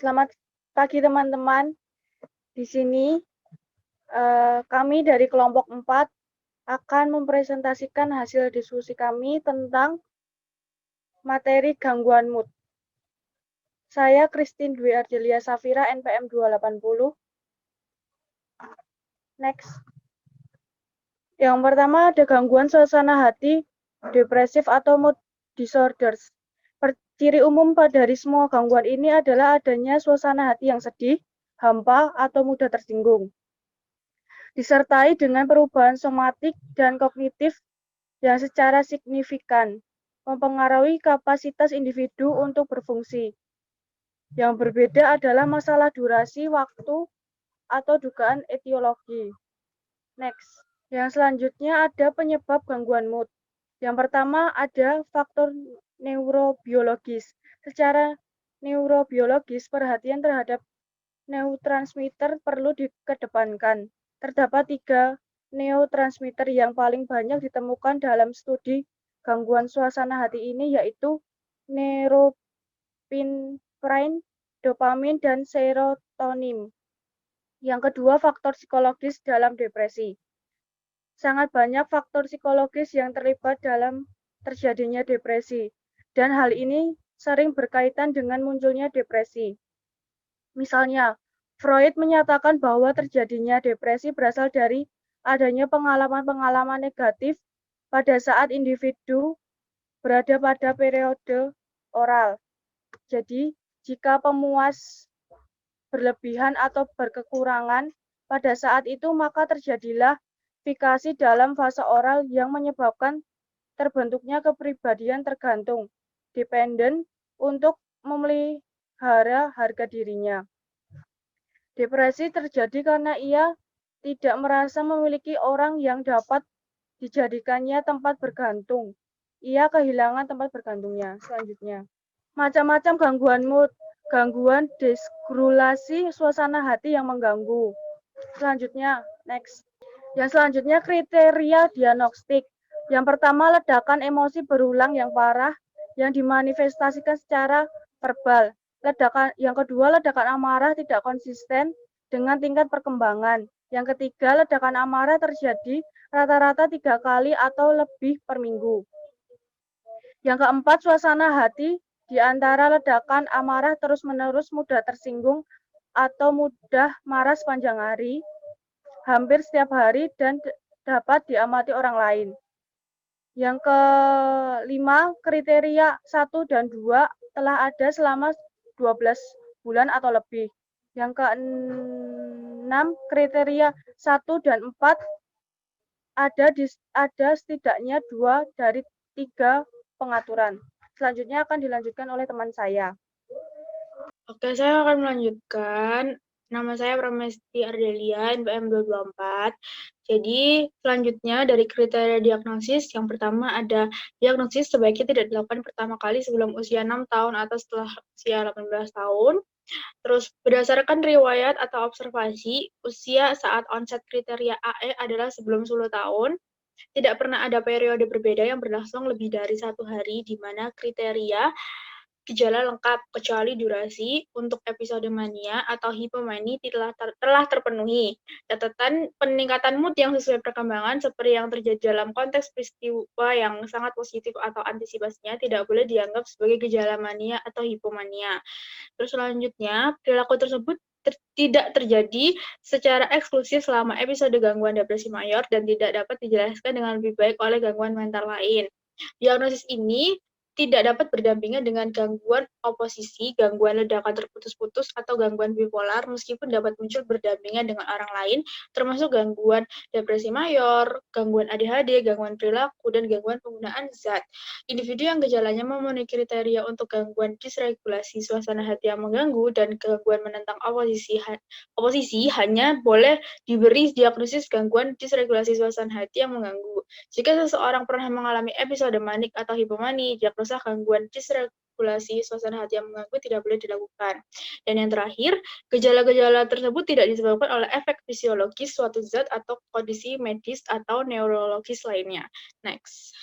Selamat pagi teman-teman. Di sini kami dari kelompok 4 akan mempresentasikan hasil diskusi kami tentang materi gangguan mood. Saya Christine Dwi Ardelia Safira, NPM 280. Next. Yang pertama ada gangguan suasana hati, depresif atau mood disorders. Ciri umum dari semua gangguan ini adalah adanya suasana hati yang sedih, hampa, atau mudah tersinggung. Disertai dengan perubahan somatik dan kognitif yang secara signifikan mempengaruhi kapasitas individu untuk berfungsi. Yang berbeda adalah masalah durasi, waktu, atau dugaan etiologi. Next. Yang selanjutnya ada penyebab gangguan mood. Yang pertama ada faktor neurobiologis. Secara neurobiologis, perhatian terhadap neurotransmitter perlu dikedepankan. Terdapat 3 neurotransmitter yang paling banyak ditemukan dalam studi gangguan suasana hati ini, yaitu norepinefrin, dopamin, dan serotonin. Yang kedua, faktor psikologis dalam depresi. Sangat banyak faktor psikologis yang terlibat dalam terjadinya depresi, dan hal ini sering berkaitan dengan munculnya depresi. Misalnya, Freud menyatakan bahwa terjadinya depresi berasal dari adanya pengalaman-pengalaman negatif pada saat individu berada pada periode oral. Jadi, jika pemuas berlebihan atau berkekurangan pada saat itu, maka terjadilah fikasi dalam fase oral yang menyebabkan terbentuknya kepribadian tergantung, dependen, untuk memelihara harga dirinya. Depresi terjadi karena ia tidak merasa memiliki orang yang dapat dijadikannya tempat bergantung. Ia kehilangan tempat bergantungnya. Selanjutnya, macam-macam gangguan mood, gangguan dysregulasi suasana hati yang mengganggu. Selanjutnya, next. Yang selanjutnya kriteria diagnostik. Yang pertama, ledakan emosi berulang yang parah yang dimanifestasikan secara verbal. Yang kedua, ledakan amarah tidak konsisten dengan tingkat perkembangan. Yang ketiga, ledakan amarah terjadi rata-rata 3 kali atau lebih per minggu. Yang keempat, suasana hati di antara ledakan amarah terus-menerus, mudah tersinggung atau mudah marah sepanjang hari, hampir setiap hari, dan dapat diamati orang lain. Yang kelima, kriteria 1 dan 2 telah ada selama 12 bulan atau lebih. Yang keenam, kriteria 1 dan 4 ada setidaknya 2 dari 3 pengaturan. Selanjutnya akan dilanjutkan oleh teman saya. Oke, saya akan melanjutkan. Nama saya Pramesti Ardelia, NPM 224. Jadi, selanjutnya dari kriteria diagnosis, yang pertama ada diagnosis sebaiknya tidak dilakukan pertama kali sebelum usia 6 tahun atau setelah usia 18 tahun. Terus, berdasarkan riwayat atau observasi, usia saat onset kriteria AE adalah sebelum 10 tahun. Tidak pernah ada periode berbeda yang berlangsung lebih dari 1 hari, di mana kriteria gejala lengkap kecuali durasi untuk episode mania atau hipomania telah terpenuhi. Catatan peningkatan mood yang sesuai perkembangan seperti yang terjadi dalam konteks peristiwa yang sangat positif atau antisipasinya tidak boleh dianggap sebagai gejala mania atau hipomania. Terus selanjutnya, perilaku tersebut tidak terjadi secara eksklusif selama episode gangguan depresi mayor dan tidak dapat dijelaskan dengan lebih baik oleh gangguan mental lain. Diagnosis ini tidak dapat berdampingan dengan gangguan oposisi, gangguan ledakan terputus-putus, atau gangguan bipolar, meskipun dapat muncul berdampingan dengan orang lain, termasuk gangguan depresi mayor, gangguan ADHD, gangguan perilaku, dan gangguan penggunaan zat. Individu yang gejalanya memenuhi kriteria untuk gangguan disregulasi suasana hati yang mengganggu dan gangguan menentang oposisi hanya boleh diberi diagnosis gangguan disregulasi suasana hati yang mengganggu. Jika seseorang pernah mengalami episode manik atau hipomani, diagnosa gangguan disregulasi suasana hati yang mengganggu tidak boleh dilakukan. Dan yang terakhir, gejala-gejala tersebut tidak disebabkan oleh efek fisiologis suatu zat atau kondisi medis atau neurologis lainnya. Next.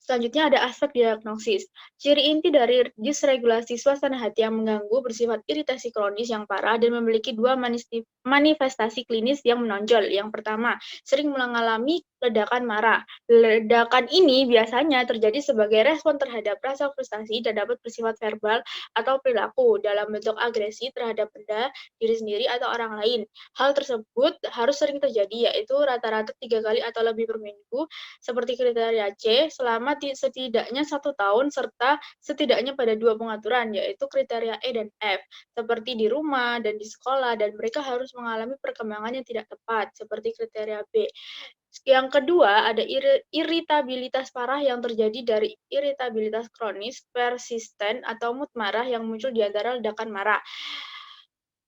Selanjutnya ada aspek diagnosis. Ciri inti dari dysregulasi suasana hati yang mengganggu bersifat iritasi kronis yang parah dan memiliki dua manifestasi klinis yang menonjol. Yang pertama, sering mengalami ledakan marah. Ledakan ini biasanya terjadi sebagai respon terhadap rasa frustasi dan dapat bersifat verbal atau perilaku dalam bentuk agresi terhadap benda, diri sendiri, atau orang lain. Hal tersebut harus sering terjadi, yaitu rata-rata 3 kali atau lebih per minggu, seperti kriteria C, selama setidaknya 1 tahun, serta setidaknya pada 2 pengaturan, yaitu kriteria E dan F, seperti di rumah dan di sekolah, dan mereka harus mengalami perkembangan yang tidak tepat, seperti kriteria B. Yang kedua, ada iritabilitas parah yang terjadi dari iritabilitas kronis, persisten, atau mood marah yang muncul di antara ledakan marah.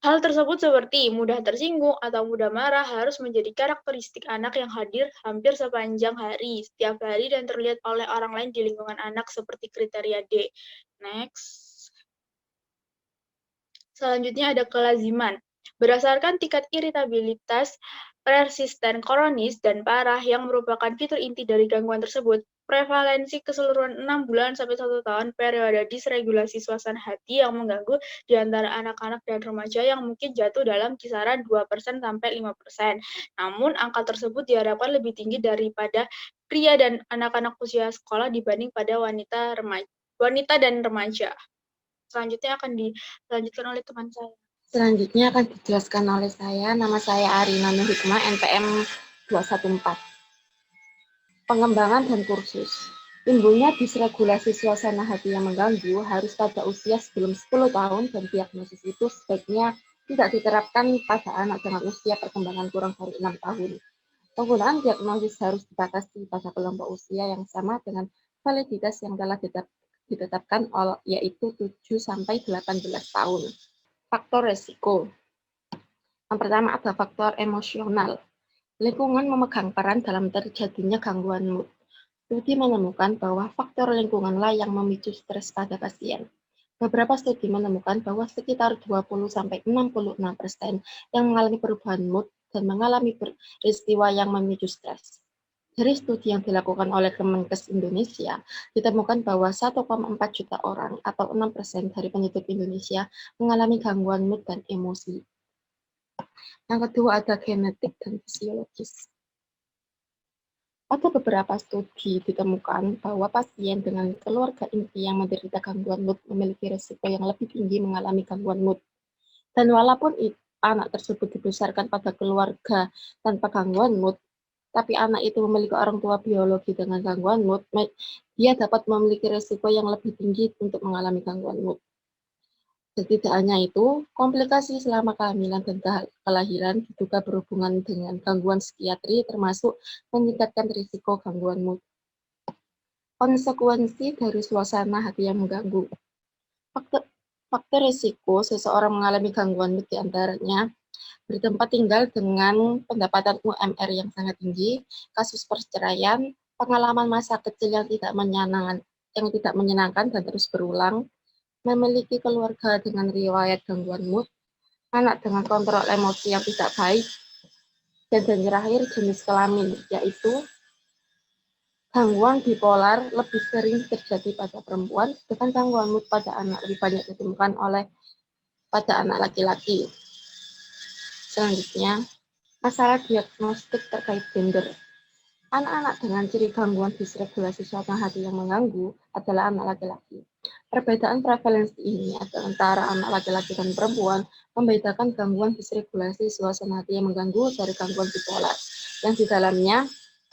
Hal tersebut seperti mudah tersinggung atau mudah marah harus menjadi karakteristik anak yang hadir hampir sepanjang hari, setiap hari, dan terlihat oleh orang lain di lingkungan anak seperti kriteria D. Next. Selanjutnya ada kelaziman. Berdasarkan tingkat iritabilitas, persisten, kronis, dan parah yang merupakan fitur inti dari gangguan tersebut, prevalensi keseluruhan 6 bulan sampai 1 tahun periode disregulasi suasana hati yang mengganggu di antara anak-anak dan remaja yang mungkin jatuh dalam kisaran 2% sampai 5%. Namun, angka tersebut diharapkan lebih tinggi daripada pria dan anak-anak usia sekolah dibanding pada wanita dan remaja. Selanjutnya akan dilanjutkan oleh teman saya. Selanjutnya akan dijelaskan oleh saya. Nama saya Arina Nur Hikmah, NPM 214. Pengembangan dan kursus. Timbulnya dysregulasi suasana hati yang mengganggu harus pada usia sebelum 10 tahun dan diagnosis itu sebaiknya tidak diterapkan pada anak dengan usia perkembangan kurang dari 6 tahun. Penggunaan diagnosis harus dibatasi pada kelompok usia yang sama dengan validitas yang telah ditetapkan yaitu 7-18 tahun. Faktor resiko. Yang pertama ada faktor emosional. Lingkungan memegang peran dalam terjadinya gangguan mood. Studi menemukan bahwa faktor lingkunganlah yang memicu stres pada pasien. Beberapa studi menemukan bahwa sekitar 20-66% yang mengalami perubahan mood dan mengalami peristiwa yang memicu stres. Dari studi yang dilakukan oleh Kemenkes Indonesia, ditemukan bahwa 1,4 juta orang atau 6% dari penduduk Indonesia mengalami gangguan mood dan emosi. Yang kedua ada genetik dan fisiologis. Pada beberapa studi ditemukan bahwa pasien dengan keluarga inti yang menderita gangguan mood memiliki risiko yang lebih tinggi mengalami gangguan mood. Dan walaupun anak tersebut dibesarkan pada keluarga tanpa gangguan mood, tapi anak itu memiliki orang tua biologi dengan gangguan mood, dia dapat memiliki risiko yang lebih tinggi untuk mengalami gangguan mood. Tidak hanya itu, komplikasi selama kehamilan dan kelahiran diduga berhubungan dengan gangguan psikiatri termasuk meningkatkan risiko gangguan mood. Konsekuensi dari suasana hati yang mengganggu. Faktor risiko seseorang mengalami gangguan mood diantaranya bertempat tinggal dengan pendapatan UMR yang sangat tinggi, kasus perceraian, pengalaman masa kecil yang tidak menyenangkan dan terus berulang, memiliki keluarga dengan riwayat gangguan mood, anak dengan kontrol emosi yang tidak baik, dan terakhir jenis kelamin, yaitu gangguan bipolar lebih sering terjadi pada perempuan, sedangkan gangguan mood pada anak lebih banyak ditemukan pada anak laki-laki. Selanjutnya, masalah diagnostik terkait gender. Anak-anak dengan ciri gangguan dysregulasi suasana hati yang mengganggu adalah anak laki-laki. Perbedaan prevalensi ini antara anak laki-laki dan perempuan membedakan gangguan dysregulasi suasana hati yang mengganggu dari gangguan bipolar, yang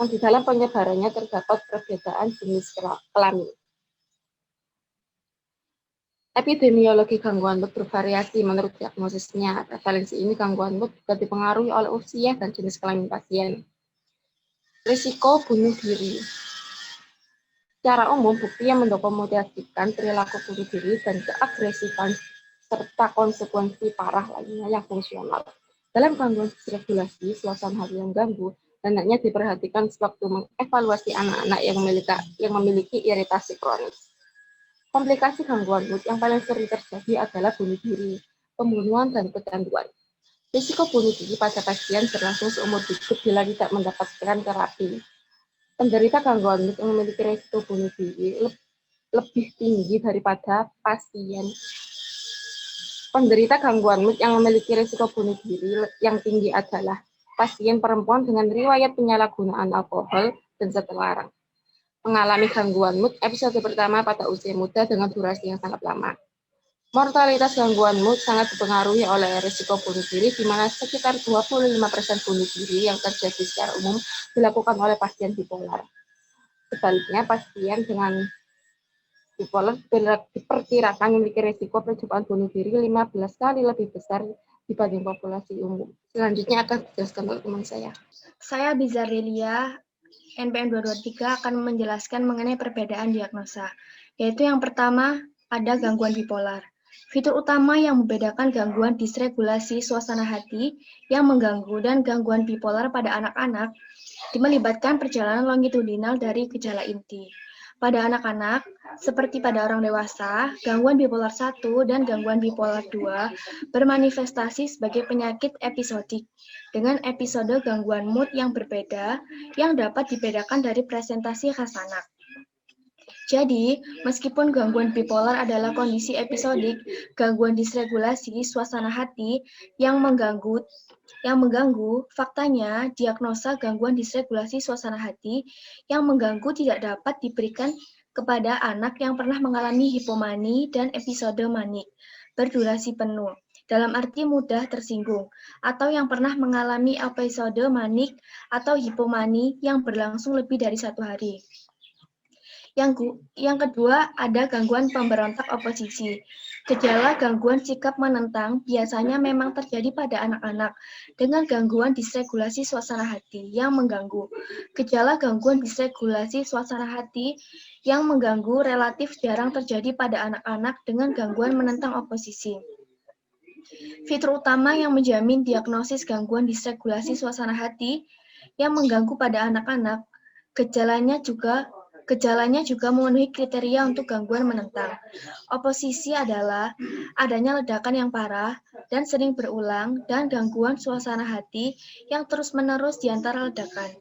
di dalam penyebarannya terdapat perbedaan jenis kelamin. Epidemiologi gangguan mood bervariasi menurut diagnosisnya. Prevalensi ini gangguan mood juga dipengaruhi oleh usia dan jenis kelamin pasien. Risiko bunuh diri. Secara umum, bukti yang mendokumentasikan perilaku bunuh diri dan keagresifan serta konsekuensi parah lainnya yang fungsional. Dalam gangguan dysregulasi suasana hati yang ganggu, hendaknya diperhatikan sewaktu mengevaluasi anak-anak yang memiliki iritasi kronis. Komplikasi gangguan mood yang paling sering terjadi adalah bunuh diri, pembunuhan, dan kecanduan. Risiko bunuh diri pada pasien berlangsung seumur hidup bila tidak mendapatkan terapi. Penderita gangguan mood yang memiliki risiko bunuh diri lebih tinggi daripada pasien. Penderita gangguan mood yang memiliki risiko bunuh diri yang tinggi adalah pasien perempuan dengan riwayat penyalahgunaan alkohol dan zat terlarang. Mengalami gangguan mood episode pertama pada usia muda dengan durasi yang sangat lama. Mortalitas gangguan mood sangat dipengaruhi oleh risiko bunuh diri, di mana sekitar 25% bunuh diri yang terjadi secara umum dilakukan oleh pasien bipolar. Sebaliknya, pasien dengan bipolar diperkirakan memiliki risiko percobaan bunuh diri 15 kali lebih besar dibanding populasi umum. Selanjutnya akan dijelaskan oleh teman saya. Saya Bizarelia, NPM 223 akan menjelaskan mengenai perbedaan diagnosa, yaitu yang pertama ada gangguan bipolar. Fitur utama yang membedakan gangguan disregulasi suasana hati yang mengganggu dan gangguan bipolar pada anak-anak melibatkan perjalanan longitudinal dari gejala inti. Pada anak-anak, seperti pada orang dewasa, gangguan bipolar 1 dan gangguan bipolar 2 bermanifestasi sebagai penyakit episodik dengan episode gangguan mood yang berbeda yang dapat dibedakan dari presentasi khas anak. Jadi, meskipun gangguan bipolar adalah kondisi episodik, gangguan disregulasi suasana hati yang mengganggu, faktanya diagnosa gangguan disregulasi suasana hati yang mengganggu tidak dapat diberikan kepada anak yang pernah mengalami hipomani dan episode manik berdurasi penuh, dalam arti mudah tersinggung, atau yang pernah mengalami episode manik atau hipomani yang berlangsung lebih dari 1 hari. Yang kedua, ada gangguan pemberontak oposisi. Gejala gangguan sikap menentang biasanya memang terjadi pada anak-anak dengan gangguan disregulasi suasana hati yang mengganggu. Gejala gangguan disregulasi suasana hati yang mengganggu relatif jarang terjadi pada anak-anak dengan gangguan menentang oposisi. Fitur utama yang menjamin diagnosis gangguan disregulasi suasana hati yang mengganggu pada anak-anak, gejalanya juga memenuhi kriteria untuk gangguan menentang. Oposisi adalah adanya ledakan yang parah dan sering berulang dan gangguan suasana hati yang terus-menerus di antara ledakan.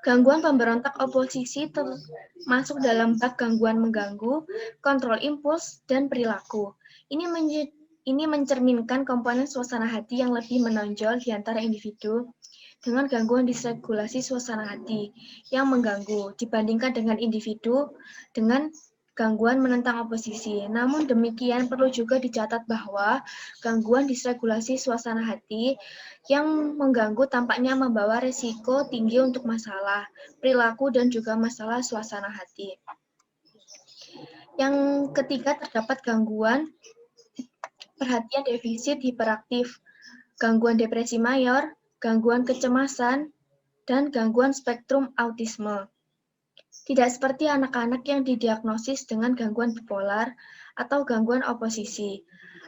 Gangguan pemberontak oposisi termasuk dalam bab gangguan mengganggu, kontrol impuls, dan perilaku. Ini mencerminkan komponen suasana hati yang lebih menonjol di antara individu dengan gangguan disregulasi suasana hati yang mengganggu dibandingkan dengan individu dengan gangguan menentang oposisi. Namun demikian perlu juga dicatat bahwa gangguan disregulasi suasana hati yang mengganggu tampaknya membawa risiko tinggi untuk masalah perilaku dan juga masalah suasana hati. Yang ketiga, terdapat gangguan perhatian defisit hiperaktif, gangguan depresi mayor, gangguan kecemasan, dan gangguan spektrum autisme. Tidak seperti anak-anak yang didiagnosis dengan gangguan bipolar atau gangguan oposisi.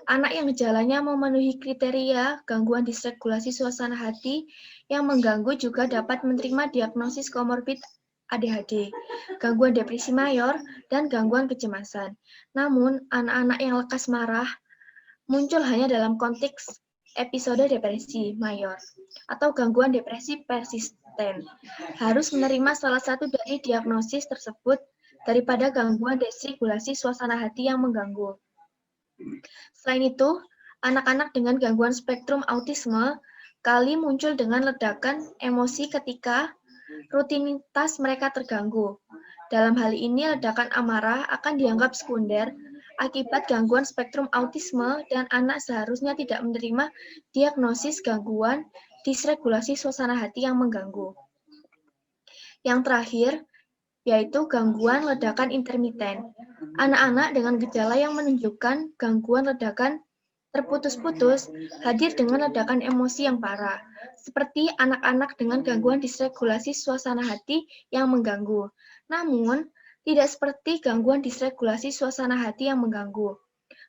Anak yang gejalanya memenuhi kriteria gangguan disregulasi suasana hati yang mengganggu juga dapat menerima diagnosis komorbid ADHD, gangguan depresi mayor, dan gangguan kecemasan. Namun, anak-anak yang lekas marah muncul hanya dalam konteks episode depresi mayor atau gangguan depresi persisten. Harus menerima salah satu dari diagnosis tersebut daripada gangguan disregulasi suasana hati yang mengganggu. Selain itu, anak-anak dengan gangguan spektrum autisme kali muncul dengan ledakan emosi ketika rutinitas mereka terganggu. Dalam hal ini, ledakan amarah akan dianggap sekunder akibat gangguan spektrum autisme dan anak seharusnya tidak menerima diagnosis gangguan disregulasi suasana hati yang mengganggu. Yang terakhir, yaitu gangguan ledakan intermiten. Anak-anak dengan gejala yang menunjukkan gangguan ledakan terputus-putus hadir dengan ledakan emosi yang parah, seperti anak-anak dengan gangguan disregulasi suasana hati yang mengganggu. Namun, tidak seperti gangguan disregulasi suasana hati yang mengganggu.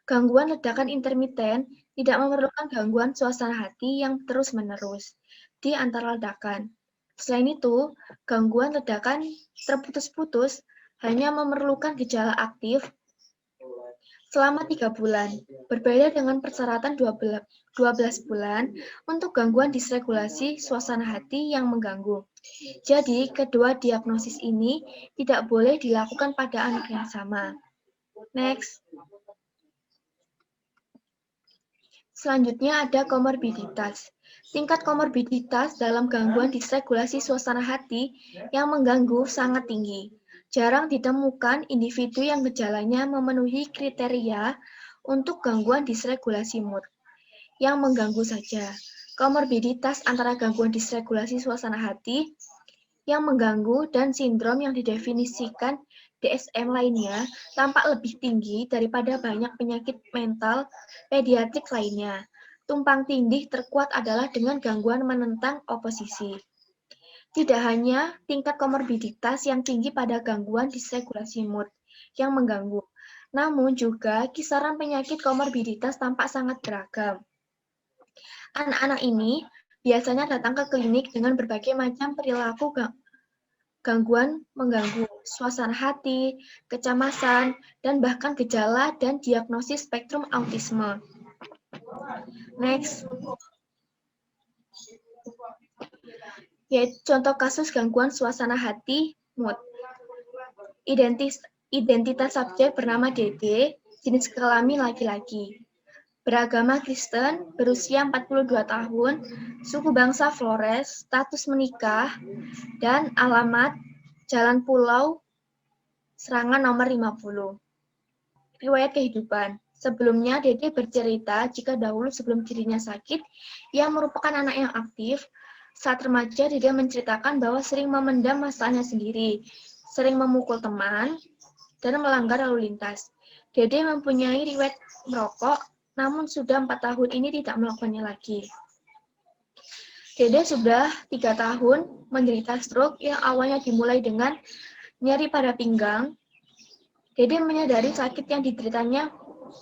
Gangguan ledakan intermiten tidak memerlukan gangguan suasana hati yang terus-menerus di antara ledakan. Selain itu, gangguan ledakan terputus-putus hanya memerlukan gejala aktif selama 3 bulan, berbeda dengan persyaratan 12 bulan untuk gangguan disregulasi suasana hati yang mengganggu. Jadi, kedua diagnosis ini tidak boleh dilakukan pada anak yang sama. Next. Selanjutnya ada komorbiditas. Tingkat komorbiditas dalam gangguan disregulasi suasana hati yang mengganggu sangat tinggi. Jarang ditemukan individu yang gejalanya memenuhi kriteria untuk gangguan disregulasi mood yang mengganggu saja. Komorbiditas antara gangguan disregulasi suasana hati yang mengganggu dan sindrom yang didefinisikan DSM lainnya tampak lebih tinggi daripada banyak penyakit mental pediatrik lainnya. Tumpang tindih terkuat adalah dengan gangguan menentang oposisi. Tidak hanya tingkat komorbiditas yang tinggi pada gangguan disregulasi mood yang mengganggu, namun juga kisaran penyakit komorbiditas tampak sangat beragam. Anak-anak ini biasanya datang ke klinik dengan berbagai macam perilaku gangguan mengganggu suasana hati, kecemasan, dan bahkan gejala dan diagnosis spektrum autisme. Next. Yaitu contoh kasus gangguan suasana hati, mood. Identitas subjek bernama Dede, jenis kelamin laki-laki. Beragama Kristen, berusia 42 tahun, suku bangsa Flores, status menikah, dan alamat Jalan Pulau Serangan nomor 50. Riwayat kehidupan. Sebelumnya, Dede bercerita jika dahulu sebelum dirinya sakit, ia merupakan anak yang aktif. Saat remaja, Dede menceritakan bahwa sering memendam masalahnya sendiri, sering memukul teman, dan melanggar lalu lintas. Dede mempunyai riwayat merokok, namun sudah 4 tahun ini tidak melakukannya lagi. Dede sudah 3 tahun menderita stroke yang awalnya dimulai dengan nyeri pada pinggang. Dede menyadari sakit yang dideritanya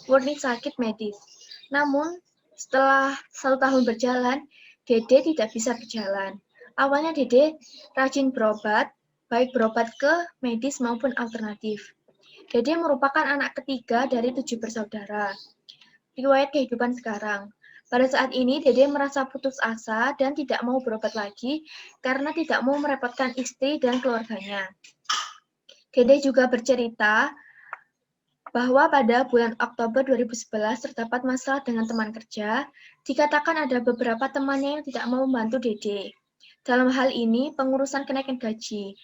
murni sakit medis. Namun, setelah 1 tahun berjalan, Dede tidak bisa berjalan. Awalnya Dede rajin berobat, baik berobat ke medis maupun alternatif. Dede merupakan anak ketiga dari 7 bersaudara. Riwayat kehidupan sekarang. Pada saat ini, Dede merasa putus asa dan tidak mau berobat lagi karena tidak mau merepotkan istri dan keluarganya. Dede juga bercerita bahwa pada bulan Oktober 2011 terdapat masalah dengan teman kerja. Dikatakan ada beberapa temannya yang tidak mau membantu Dede. Dalam hal ini, pengurusan kenaikan gaji.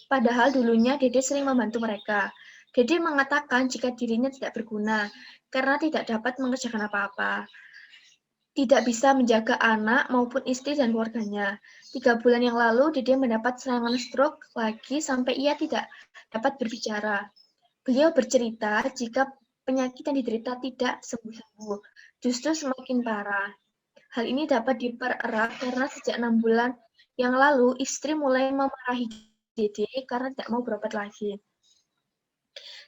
Padahal dulunya Dede sering membantu mereka. Dede mengatakan jika dirinya tidak berguna karena tidak dapat mengerjakan apa-apa. Tidak bisa menjaga anak maupun istri dan keluarganya. 3 bulan yang lalu, Dede mendapat serangan stroke lagi sampai ia tidak dapat berbicara. Beliau bercerita jika penyakit yang diderita tidak sembuh-sembuh, justru semakin parah. Hal ini dapat dipererat karena sejak 6 bulan yang lalu, istri mulai memarahi Dede karena tidak mau berobat lagi,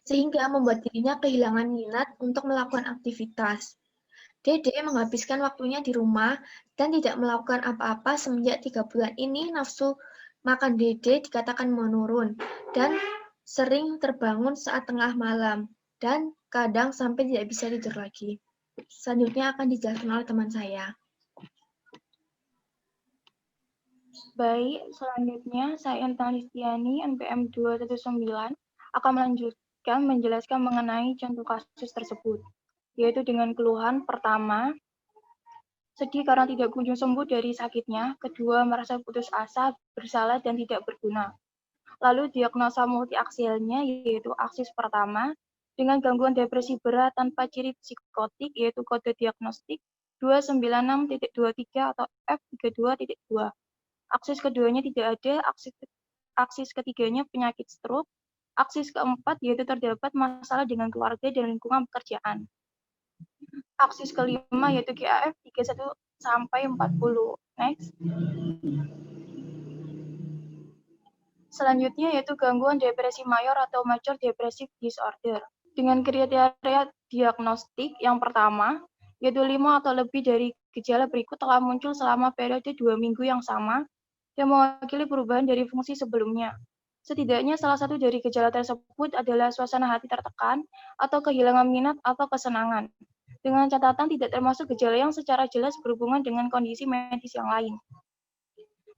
sehingga membuat dirinya kehilangan minat untuk melakukan aktivitas. Dede menghabiskan waktunya di rumah dan tidak melakukan apa-apa semenjak 3 bulan ini. Nafsu makan Dede dikatakan menurun dan sering terbangun saat tengah malam dan kadang sampai tidak bisa tidur lagi. Selanjutnya akan dijelaskan oleh teman saya. Baik, selanjutnya saya Intan Listiani, NPM 219, akan melanjutkan menjelaskan mengenai contoh kasus tersebut, yaitu dengan keluhan pertama, sedih karena tidak kunjung sembuh dari sakitnya, kedua, merasa putus asa, bersalah, dan tidak berguna. Lalu diagnosa multiaksialnya, yaitu aksis pertama, dengan gangguan depresi berat tanpa ciri psikotik, yaitu kode diagnostik 296.23 atau F32.2. Aksis keduanya tidak ada, aksis ketiganya penyakit stroke, aksis keempat yaitu terdapat masalah dengan keluarga dan lingkungan pekerjaan. Aksis kelima yaitu GAF 31 sampai 40. Next. Selanjutnya yaitu gangguan depresi mayor atau major depressive disorder. Dengan kriteria diagnostik yang pertama, yaitu 5 atau lebih dari gejala berikut telah muncul selama periode 2 minggu yang sama, yang mewakili perubahan dari fungsi sebelumnya. Setidaknya salah satu dari gejala tersebut adalah suasana hati tertekan atau kehilangan minat atau kesenangan. Dengan catatan tidak termasuk gejala yang secara jelas berhubungan dengan kondisi medis yang lain.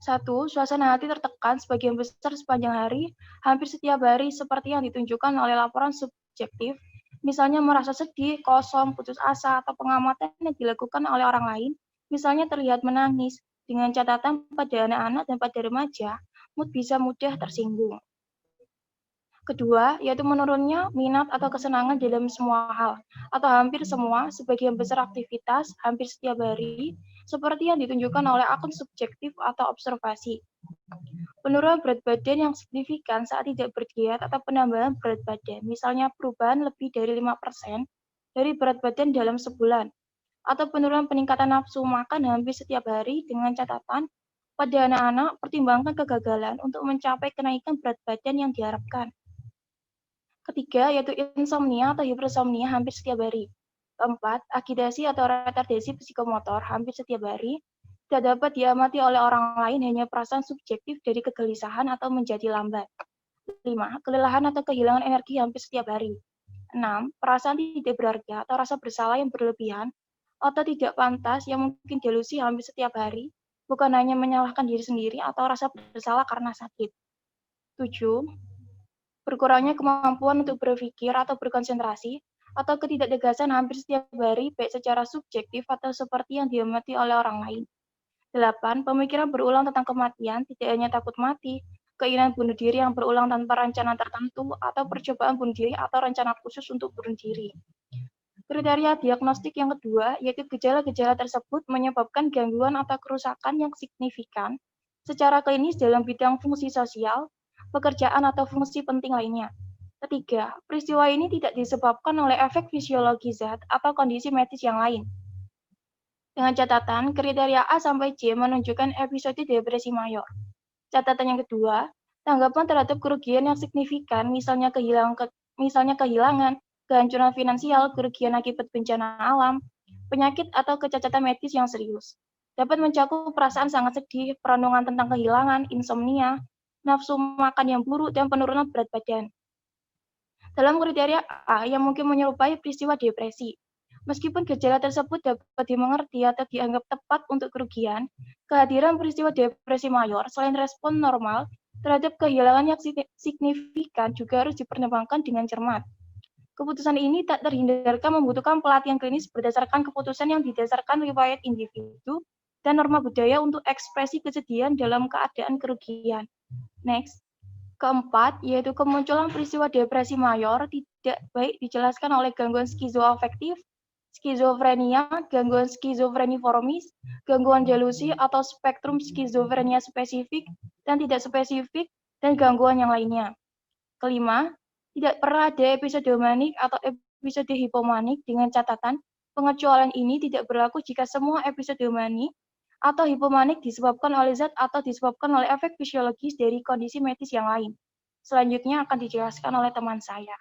1. Suasana hati tertekan sebagian besar sepanjang hari, hampir setiap hari seperti yang ditunjukkan oleh laporan subjektif, misalnya merasa sedih, kosong, putus asa, atau pengamatan yang dilakukan oleh orang lain, misalnya terlihat menangis, dengan catatan pada anak-anak dan pada remaja, mood bisa mudah tersinggung. Kedua, yaitu menurunnya minat atau kesenangan dalam semua hal, atau hampir semua, sebagian besar aktivitas, hampir setiap hari, seperti yang ditunjukkan oleh akun subjektif atau observasi. Penurunan berat badan yang signifikan saat tidak berdiet atau penambahan berat badan, misalnya perubahan lebih dari 5% dari berat badan dalam sebulan, atau penurunan peningkatan nafsu makan hampir setiap hari dengan catatan pada anak-anak pertimbangkan kegagalan untuk mencapai kenaikan berat badan yang diharapkan. Ketiga, yaitu insomnia atau hipersomnia hampir setiap hari. Keempat, agitasi atau retardasi psikomotor hampir setiap hari tidak dapat diamati oleh orang lain, hanya perasaan subjektif dari kegelisahan atau menjadi lambat. 5. Kelelahan atau kehilangan energi hampir setiap hari. 6. Perasaan tidak berharga atau rasa bersalah yang berlebihan atau tidak pantas yang mungkin delusi hampir setiap hari, bukan hanya menyalahkan diri sendiri atau rasa bersalah karena sakit. 7. Berkurangnya kemampuan untuk berpikir atau berkonsentrasi, atau ketidaktegasan hampir setiap hari, baik secara subjektif atau seperti yang diamati oleh orang lain. 8. Pemikiran berulang tentang kematian, tidak hanya takut mati, keinginan bunuh diri yang berulang tanpa rencana tertentu, atau percobaan bunuh diri atau rencana khusus untuk bunuh diri. Kriteria diagnostik yang kedua, yaitu gejala-gejala tersebut menyebabkan gangguan atau kerusakan yang signifikan secara klinis dalam bidang fungsi sosial, pekerjaan atau fungsi penting lainnya. Ketiga, peristiwa ini tidak disebabkan oleh efek fisiologi zat atau kondisi medis yang lain. Dengan catatan, kriteria A sampai C menunjukkan episode depresi mayor. Catatan yang kedua, tanggapan terhadap kerugian yang signifikan, misalnya kehilangan, kehancuran finansial, kerugian akibat bencana alam, penyakit atau kecacatan medis yang serius. Dapat mencakup perasaan sangat sedih, perenungan tentang kehilangan, insomnia, nafsu makan yang buruk, dan penurunan berat badan. Dalam kriteria A yang mungkin menyerupai peristiwa depresi, meskipun gejala tersebut dapat dimengerti atau dianggap tepat untuk kerugian, kehadiran peristiwa depresi mayor selain respon normal terhadap kehilangan yang signifikan juga harus dipertimbangkan dengan cermat. Keputusan ini tak terhindarkan membutuhkan pelatihan klinis berdasarkan keputusan yang didasarkan riwayat individu dan norma budaya untuk ekspresi kesedihan dalam keadaan kerugian. Next. Keempat, yaitu kemunculan peristiwa depresi mayor tidak baik dijelaskan oleh gangguan skizoafektif, skizofrenia, gangguan skizofreniformis, gangguan delusi atau spektrum skizofrenia spesifik dan tidak spesifik, dan gangguan yang lainnya. Kelima, tidak pernah ada episode manik atau episode hipomanik dengan catatan pengecualian ini tidak berlaku jika semua episode manik atau hipomanik disebabkan oleh zat atau disebabkan oleh efek fisiologis dari kondisi medis yang lain. Selanjutnya akan dijelaskan oleh teman saya.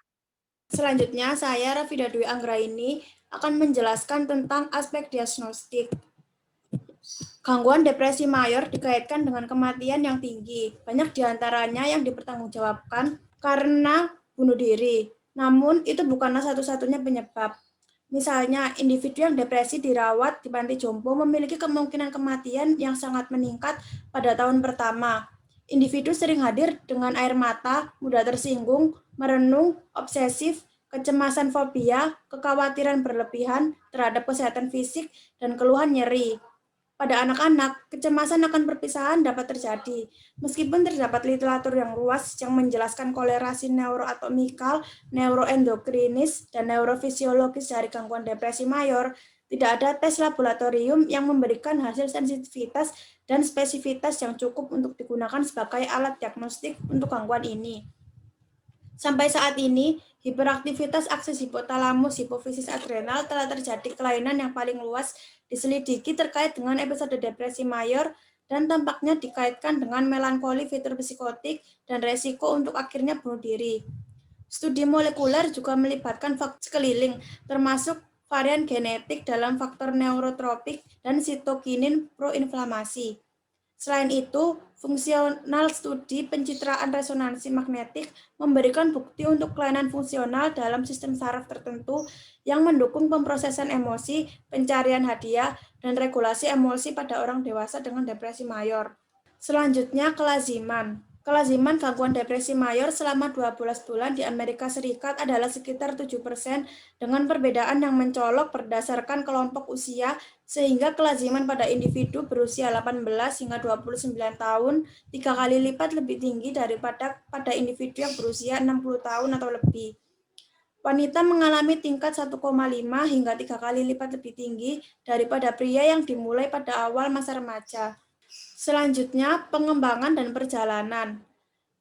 Selanjutnya, saya Rafida Dwi Anggraini akan menjelaskan tentang aspek diagnostik. Gangguan depresi mayor dikaitkan dengan kematian yang tinggi. Banyak diantaranya yang dipertanggungjawabkan karena bunuh diri. Namun, itu bukanlah satu-satunya penyebab. Misalnya, individu yang depresi dirawat di panti jompo memiliki kemungkinan kematian yang sangat meningkat pada tahun pertama. Individu sering hadir dengan air mata, mudah tersinggung, merenung, obsesif, kecemasan fobia, kekhawatiran berlebihan terhadap kesehatan fisik, dan keluhan nyeri. Pada anak-anak, kecemasan akan perpisahan dapat terjadi. Meskipun terdapat literatur yang luas yang menjelaskan kolerasi neuroatomikal, neuroendokrinis, dan neurofisiologis dari gangguan depresi mayor, tidak ada tes laboratorium yang memberikan hasil sensitivitas dan spesifitas yang cukup untuk digunakan sebagai alat diagnostik untuk gangguan ini. Sampai saat ini, hiperaktivitas akses hipotalamus hipofisis adrenal telah terjadi kelainan yang paling luas diselidiki terkait dengan episode depresi mayor dan tampaknya dikaitkan dengan melankoli fitur psikotik dan resiko untuk akhirnya bunuh diri. Studi molekuler juga melibatkan faktor sekeliling, termasuk varian genetik dalam faktor neurotropik dan sitokinin proinflamasi. Selain itu, fungsional studi pencitraan resonansi magnetik memberikan bukti untuk kelainan fungsional dalam sistem saraf tertentu yang mendukung pemrosesan emosi, pencarian hadiah, dan regulasi emosi pada orang dewasa dengan depresi mayor. Selanjutnya, kelaziman. Kelaziman gangguan depresi mayor selama 12 bulan di Amerika Serikat adalah sekitar 7% dengan perbedaan yang mencolok berdasarkan kelompok usia, sehingga kelaziman pada individu berusia 18 hingga 29 tahun 3 kali lipat lebih tinggi daripada pada individu yang berusia 60 tahun atau lebih. Wanita mengalami tingkat 1,5 hingga 3 kali lipat lebih tinggi daripada pria yang dimulai pada awal masa remaja. Selanjutnya, pengembangan dan perjalanan.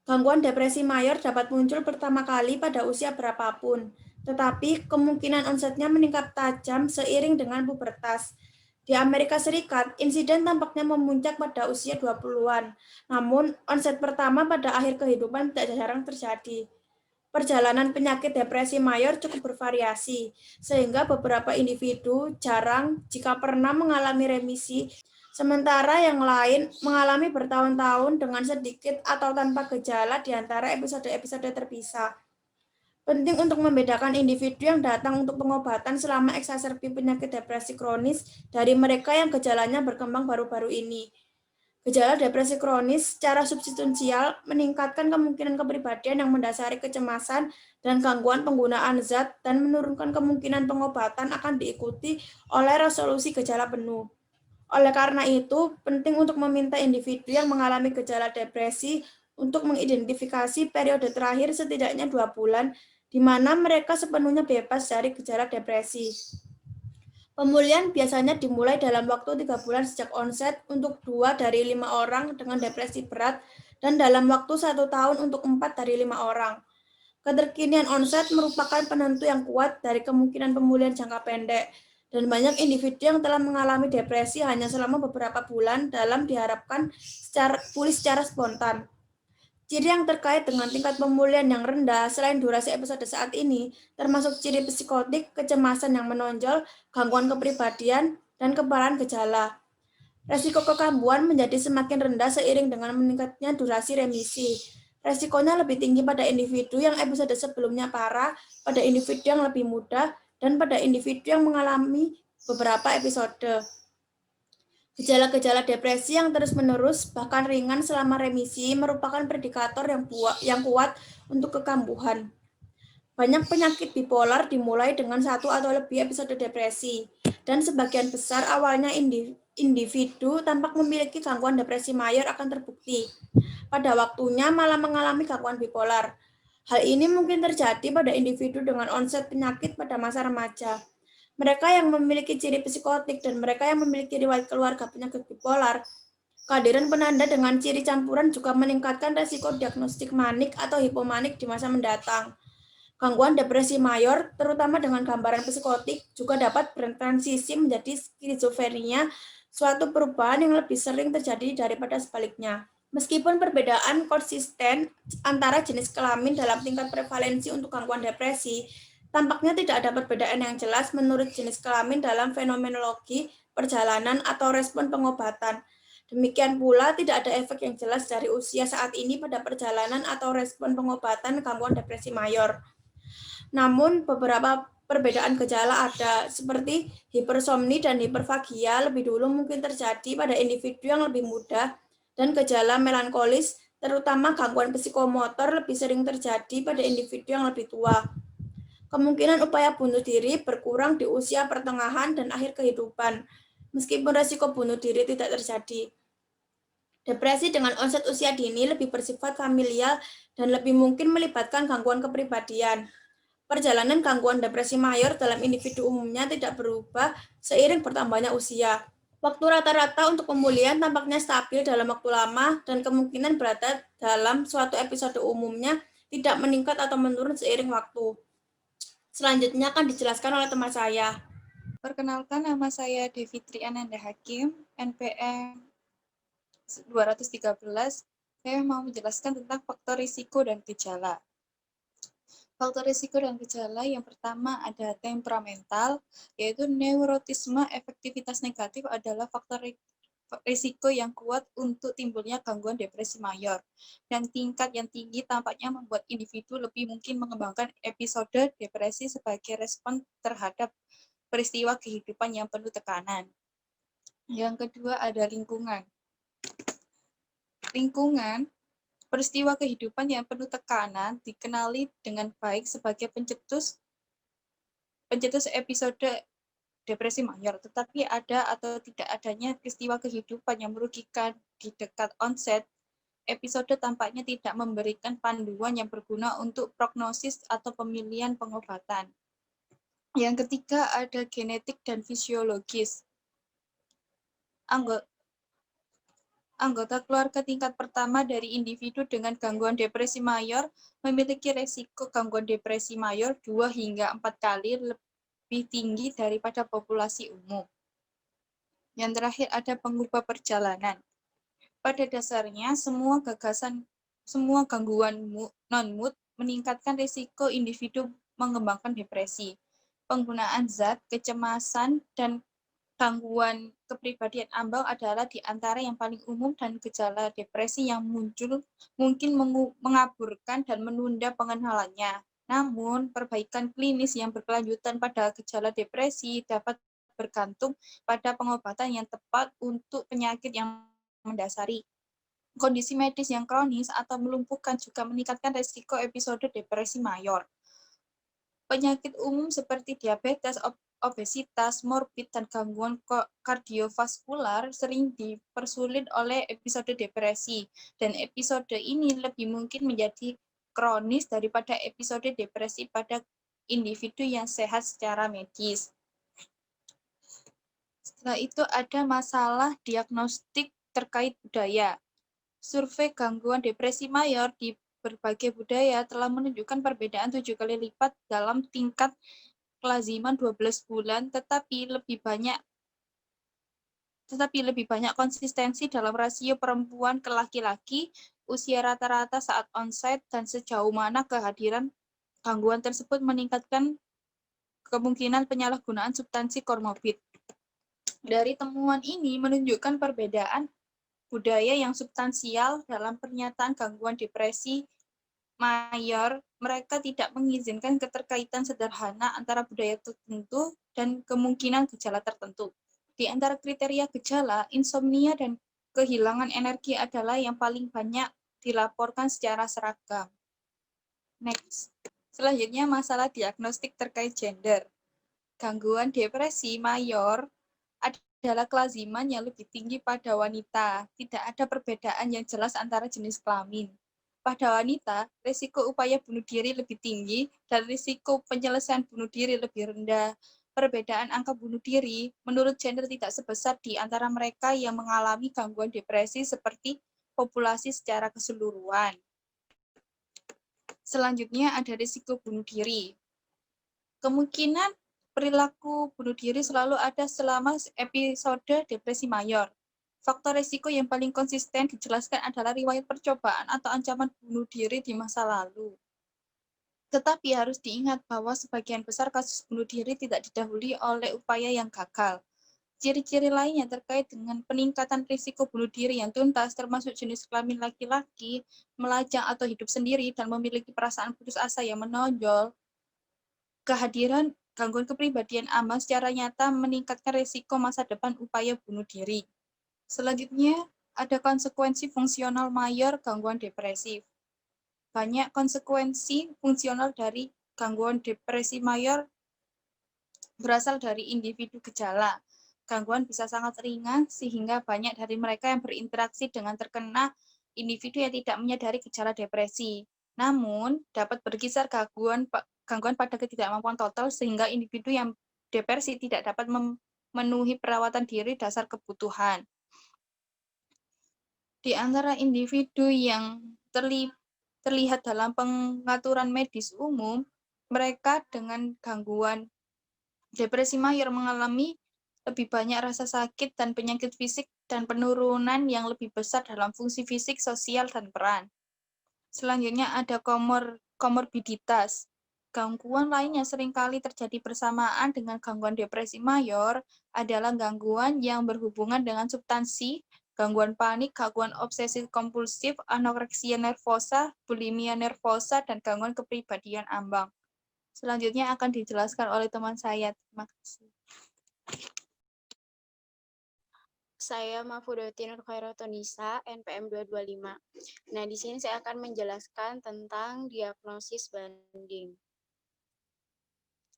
Gangguan depresi mayor dapat muncul pertama kali pada usia berapapun, tetapi kemungkinan onsetnya meningkat tajam seiring dengan pubertas. Di Amerika Serikat, insiden tampaknya memuncak pada usia 20-an, namun onset pertama pada akhir kehidupan tidak jarang terjadi. Perjalanan penyakit depresi mayor cukup bervariasi, sehingga beberapa individu jarang jika pernah mengalami remisi, sementara yang lain mengalami bertahun-tahun dengan sedikit atau tanpa gejala di antara episode-episode terpisah. Penting untuk membedakan individu yang datang untuk pengobatan selama eksaserbi penyakit depresi kronis dari mereka yang gejalanya berkembang baru-baru ini. Gejala depresi kronis secara substansial meningkatkan kemungkinan kepribadian yang mendasari kecemasan dan gangguan penggunaan zat dan menurunkan kemungkinan pengobatan akan diikuti oleh resolusi gejala penuh. Oleh karena itu, penting untuk meminta individu yang mengalami gejala depresi untuk mengidentifikasi periode terakhir setidaknya 2 bulan di mana mereka sepenuhnya bebas dari gejala depresi. Pemulihan biasanya dimulai dalam waktu 3 bulan sejak onset untuk 2 dari 5 orang dengan depresi berat dan dalam waktu 1 tahun untuk 4 dari 5 orang. Keterkinian onset merupakan penentu yang kuat dari kemungkinan pemulihan jangka pendek, dan banyak individu yang telah mengalami depresi hanya selama beberapa bulan dalam diharapkan pulih secara spontan. Ciri yang terkait dengan tingkat pemulihan yang rendah selain durasi episode saat ini, termasuk ciri psikotik, kecemasan yang menonjol, gangguan kepribadian, dan keparahan gejala. Resiko kekambuhan menjadi semakin rendah seiring dengan meningkatnya durasi remisi. Resikonya lebih tinggi pada individu yang episode sebelumnya parah, pada individu yang lebih muda, dan pada individu yang mengalami beberapa episode. Gejala-gejala depresi yang terus-menerus, bahkan ringan selama remisi, merupakan predikator yang kuat untuk kekambuhan. Banyak penyakit bipolar dimulai dengan 1 atau lebih episode depresi, dan sebagian besar awalnya individu tampak memiliki gangguan depresi mayor akan terbukti pada waktunya malah mengalami gangguan bipolar. Hal ini mungkin terjadi pada individu dengan onset penyakit pada masa remaja. Mereka yang memiliki ciri psikotik dan mereka yang memiliki riwayat keluarga penyakit bipolar. Kehadiran penanda dengan ciri campuran juga meningkatkan resiko diagnostik manik atau hipomanik di masa mendatang. Gangguan depresi mayor, terutama dengan gambaran psikotik, juga dapat bertransisi menjadi skizofrenia, suatu perubahan yang lebih sering terjadi daripada sebaliknya. Meskipun perbedaan konsisten antara jenis kelamin dalam tingkat prevalensi untuk gangguan depresi, tampaknya tidak ada perbedaan yang jelas menurut jenis kelamin dalam fenomenologi, perjalanan, atau respon pengobatan. Demikian pula, tidak ada efek yang jelas dari usia saat ini pada perjalanan atau respon pengobatan gangguan depresi mayor. Namun, beberapa perbedaan gejala ada, seperti hipersomni dan hiperfagia lebih dulu mungkin terjadi pada individu yang lebih muda, dan gejala melankolis, terutama gangguan psikomotor, lebih sering terjadi pada individu yang lebih tua. Kemungkinan upaya bunuh diri berkurang di usia pertengahan dan akhir kehidupan, meskipun resiko bunuh diri tidak terjadi. Depresi dengan onset usia dini lebih bersifat familial dan lebih mungkin melibatkan gangguan kepribadian. Perjalanan gangguan depresi mayor dalam individu umumnya tidak berubah seiring bertambahnya usia. Waktu rata-rata untuk pemulihan tampaknya stabil dalam waktu lama dan kemungkinan berada dalam suatu episode umumnya tidak meningkat atau menurun seiring waktu. Selanjutnya akan dijelaskan oleh teman saya. Perkenalkan, nama saya Devitri Ananda Hakim, NPM 213. Saya mau menjelaskan tentang faktor risiko dan gejala. Faktor risiko dan gejala yang pertama ada temperamental, yaitu neurotisme efektivitas negatif adalah faktor risiko yang kuat untuk timbulnya gangguan depresi mayor. Dan tingkat yang tinggi tampaknya membuat individu lebih mungkin mengembangkan episode depresi sebagai respon terhadap peristiwa kehidupan yang penuh tekanan. Yang kedua ada lingkungan. Lingkungan, peristiwa kehidupan yang penuh tekanan dikenali dengan baik sebagai pencetus episode depresi mayor, tetapi ada atau tidak adanya peristiwa kehidupan yang merugikan di dekat onset, episode tampaknya tidak memberikan panduan yang berguna untuk prognosis atau pemilihan pengobatan. Yang ketiga ada genetik dan fisiologis. Anggota keluarga tingkat pertama dari individu dengan gangguan depresi mayor memiliki resiko gangguan depresi mayor 2 hingga 4 kali lebih tinggi daripada populasi umum. Yang terakhir ada pengubah perjalanan. Pada dasarnya, semua gangguan non-mood meningkatkan risiko individu mengembangkan depresi. Penggunaan zat, kecemasan, dan gangguan kepribadian ambang adalah di antara yang paling umum dan gejala depresi yang muncul mungkin mengaburkan dan menunda pengenalannya. Namun, perbaikan klinis yang berkelanjutan pada gejala depresi dapat bergantung pada pengobatan yang tepat untuk penyakit yang mendasari. Kondisi medis yang kronis atau melumpuhkan juga meningkatkan risiko episode depresi mayor. Penyakit umum seperti diabetes, obesitas, morbid, dan gangguan kardiovaskular sering dipersulit oleh episode depresi, dan episode ini lebih mungkin menjadi kronis daripada episode depresi pada individu yang sehat secara medis. Setelah itu ada masalah diagnostik terkait budaya. Survei gangguan depresi mayor di berbagai budaya telah menunjukkan perbedaan 7 kali lipat dalam tingkat kelaziman 12 bulan, tetapi lebih banyak konsistensi dalam rasio perempuan ke laki-laki, usia rata-rata saat onset, dan sejauh mana kehadiran gangguan tersebut meningkatkan kemungkinan penyalahgunaan substansi komorbid. Dari temuan ini menunjukkan perbedaan budaya yang substansial dalam pernyataan gangguan depresi mayor. Mereka tidak mengizinkan keterkaitan sederhana antara budaya tertentu dan kemungkinan gejala tertentu. Di antara kriteria gejala, insomnia dan kehilangan energi adalah yang paling banyak dilaporkan secara seragam. Next. Selanjutnya masalah diagnostik terkait gender. Gangguan depresi mayor adalah kelaziman yang lebih tinggi pada wanita. Tidak ada perbedaan yang jelas antara jenis kelamin. Pada wanita, risiko upaya bunuh diri lebih tinggi dan risiko penyelesaian bunuh diri lebih rendah. Perbedaan angka bunuh diri menurut gender tidak sebesar di antara mereka yang mengalami gangguan depresi seperti populasi secara keseluruhan. Selanjutnya ada risiko bunuh diri. Kemungkinan perilaku bunuh diri selalu ada selama episode depresi mayor. Faktor risiko yang paling konsisten dijelaskan adalah riwayat percobaan atau ancaman bunuh diri di masa lalu. Tetapi harus diingat bahwa sebagian besar kasus bunuh diri tidak didahului oleh upaya yang gagal. Ciri-ciri lainnya terkait dengan peningkatan risiko bunuh diri yang tuntas termasuk jenis kelamin laki-laki, melajang atau hidup sendiri, dan memiliki perasaan putus asa yang menonjol. Kehadiran gangguan kepribadian ambang secara nyata meningkatkan risiko masa depan upaya bunuh diri. Selanjutnya, ada konsekuensi fungsional mayor gangguan depresif. Banyak konsekuensi fungsional dari gangguan depresi mayor berasal dari individu gejala. Gangguan bisa sangat ringan, sehingga banyak dari mereka yang berinteraksi dengan terkena individu yang tidak menyadari gejala depresi. Namun, dapat berkisar gangguan pada ketidakmampuan total, sehingga individu yang depresi tidak dapat memenuhi perawatan diri dasar kebutuhan. Di antara individu yang terlihat dalam pengaturan medis umum, mereka dengan gangguan depresi mayor mengalami lebih banyak rasa sakit dan penyakit fisik dan penurunan yang lebih besar dalam fungsi fisik, sosial, dan peran. Selanjutnya ada komorbiditas. Gangguan lain yang seringkali terjadi bersamaan dengan gangguan depresi mayor adalah gangguan yang berhubungan dengan substansi, gangguan panik, gangguan obsesif kompulsif, anoreksia nervosa, bulimia nervosa, dan gangguan kepribadian ambang. Selanjutnya akan dijelaskan oleh teman saya. Terima kasih. Saya Mafudatin Nurkhairotunisa, NPM 225. Nah, di sini saya akan menjelaskan tentang diagnosis banding.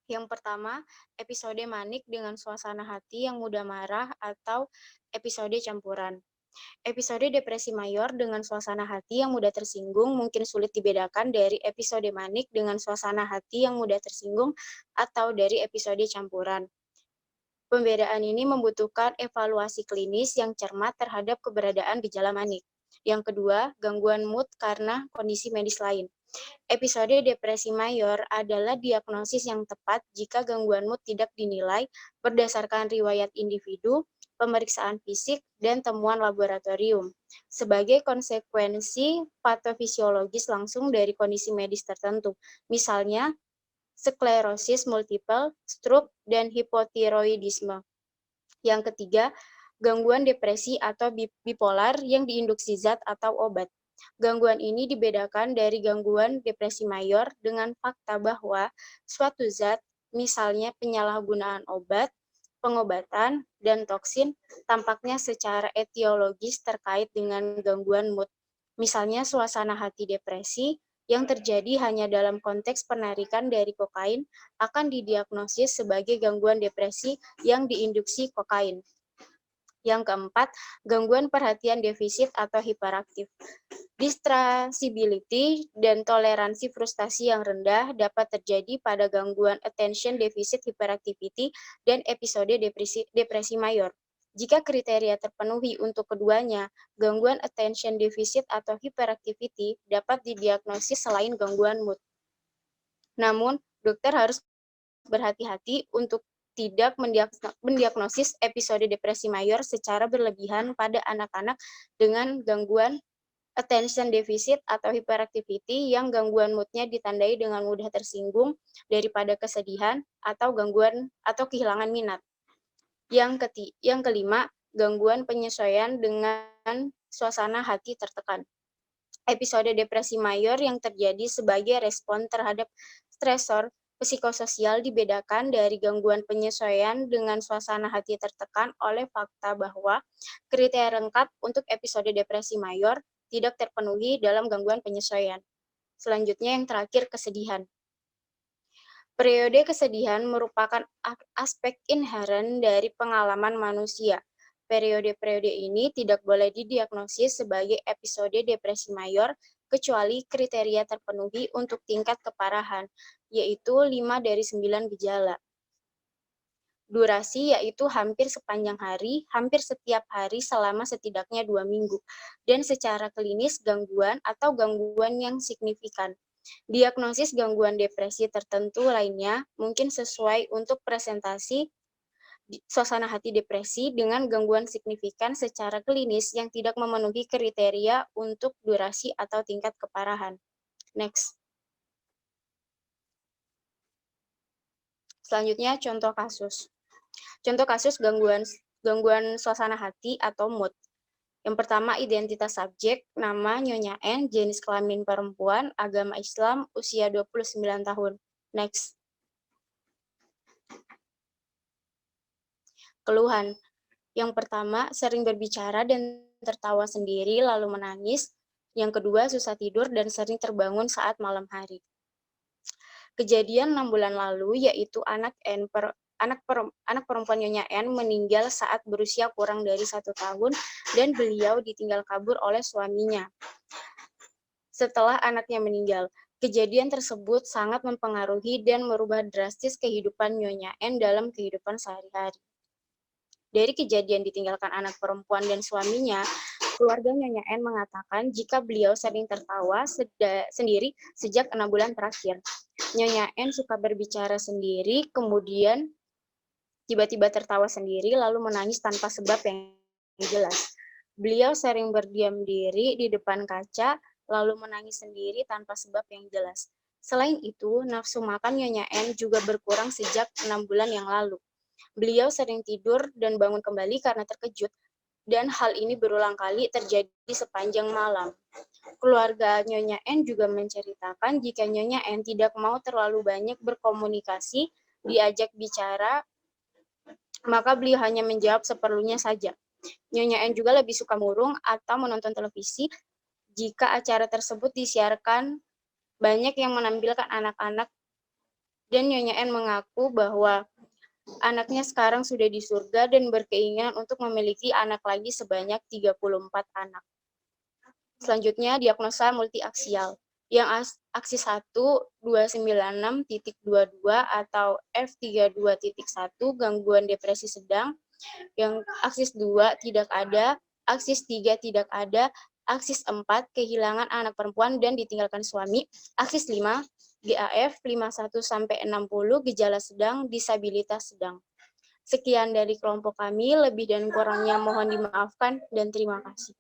Yang pertama, episode manik dengan suasana hati yang mudah marah atau episode campuran. Episode depresi mayor dengan suasana hati yang mudah tersinggung mungkin sulit dibedakan dari episode manik dengan suasana hati yang mudah tersinggung atau dari episode campuran. Pembedaan ini membutuhkan evaluasi klinis yang cermat terhadap keberadaan gejala manik. Yang kedua, gangguan mood karena kondisi medis lain. Episode depresi mayor adalah diagnosis yang tepat jika gangguan mood tidak dinilai berdasarkan riwayat individu, pemeriksaan fisik, dan temuan laboratorium. Sebagai konsekuensi patofisiologis langsung dari kondisi medis tertentu, misalnya sklerosis multiple, stroke, dan hipotiroidisme. Yang ketiga, gangguan depresi atau bipolar yang diinduksi zat atau obat. Gangguan ini dibedakan dari gangguan depresi mayor dengan fakta bahwa suatu zat, misalnya penyalahgunaan obat, pengobatan, dan toksin, tampaknya secara etiologis terkait dengan gangguan mood. Misalnya suasana hati depresi, yang terjadi hanya dalam konteks penarikan dari kokain akan didiagnosis sebagai gangguan depresi yang diinduksi kokain. Yang keempat, gangguan perhatian defisit atau hiperaktif. Distractibility dan toleransi frustasi yang rendah dapat terjadi pada gangguan attention deficit hyperactivity dan episode depresi mayor. Jika kriteria terpenuhi untuk keduanya, gangguan attention deficit atau hyperactivity dapat didiagnosis selain gangguan mood. Namun, dokter harus berhati-hati untuk tidak mendiagnosis episode depresi mayor secara berlebihan pada anak-anak dengan gangguan attention deficit atau hyperactivity yang gangguan moodnya ditandai dengan mudah tersinggung daripada kesedihan atau gangguan atau kehilangan minat. Yang kelima, gangguan penyesuaian dengan suasana hati tertekan. Episode depresi mayor yang terjadi sebagai respon terhadap stresor psikososial dibedakan dari gangguan penyesuaian dengan suasana hati tertekan oleh fakta bahwa kriteria lengkap untuk episode depresi mayor tidak terpenuhi dalam gangguan penyesuaian. Selanjutnya yang terakhir, kesedihan. Periode kesedihan merupakan aspek inheren dari pengalaman manusia. Periode-periode ini tidak boleh didiagnosis sebagai episode depresi mayor kecuali kriteria terpenuhi untuk tingkat keparahan, yaitu 5 dari 9 gejala. Durasi yaitu hampir sepanjang hari, hampir setiap hari selama setidaknya 2 minggu, dan secara klinis gangguan atau gangguan yang signifikan. Diagnosis gangguan depresi tertentu lainnya mungkin sesuai untuk presentasi suasana hati depresi dengan gangguan signifikan secara klinis yang tidak memenuhi kriteria untuk durasi atau tingkat keparahan. Next. Selanjutnya contoh kasus. Contoh kasus gangguan suasana hati atau mood. Yang pertama, identitas subjek, nama Nyonya N, jenis kelamin perempuan, agama Islam, usia 29 tahun. Next. Keluhan. Yang pertama, sering berbicara dan tertawa sendiri lalu menangis. Yang kedua, susah tidur dan sering terbangun saat malam hari. Kejadian 6 bulan lalu yaitu anak perempuan Nyonya N meninggal saat berusia kurang dari 1 tahun dan beliau ditinggal kabur oleh suaminya. Setelah anaknya meninggal, kejadian tersebut sangat mempengaruhi dan merubah drastis kehidupan Nyonya N dalam kehidupan sehari-hari. Dari kejadian ditinggalkan anak perempuan dan suaminya, keluarga Nyonya N mengatakan jika beliau sering tertawa sendiri sejak 6 bulan terakhir. Nyonya N suka berbicara sendiri, kemudian tiba-tiba tertawa sendiri, lalu menangis tanpa sebab yang jelas. Beliau sering berdiam diri di depan kaca, lalu menangis sendiri tanpa sebab yang jelas. Selain itu, nafsu makan Nyonya N juga berkurang sejak 6 bulan yang lalu. Beliau sering tidur dan bangun kembali karena terkejut, dan hal ini berulang kali terjadi sepanjang malam. Keluarga Nyonya N juga menceritakan jika Nyonya N tidak mau terlalu banyak berkomunikasi, diajak bicara, maka beliau hanya menjawab seperlunya saja. Nyonya N juga lebih suka murung atau menonton televisi jika acara tersebut disiarkan banyak yang menampilkan anak-anak, dan Nyonya N mengaku bahwa anaknya sekarang sudah di surga dan berkeinginan untuk memiliki anak lagi sebanyak 34 anak. Selanjutnya, diagnosa multiaksial. Yang aksi 1, 296.22 atau F32.1, gangguan depresi sedang. Yang aksis 2, tidak ada. Aksis 3, tidak ada. Aksis 4, kehilangan anak perempuan dan ditinggalkan suami. Aksis 5, GAF 51-60, gejala sedang, disabilitas sedang. Sekian dari kelompok kami, lebih dan kurangnya mohon dimaafkan dan terima kasih.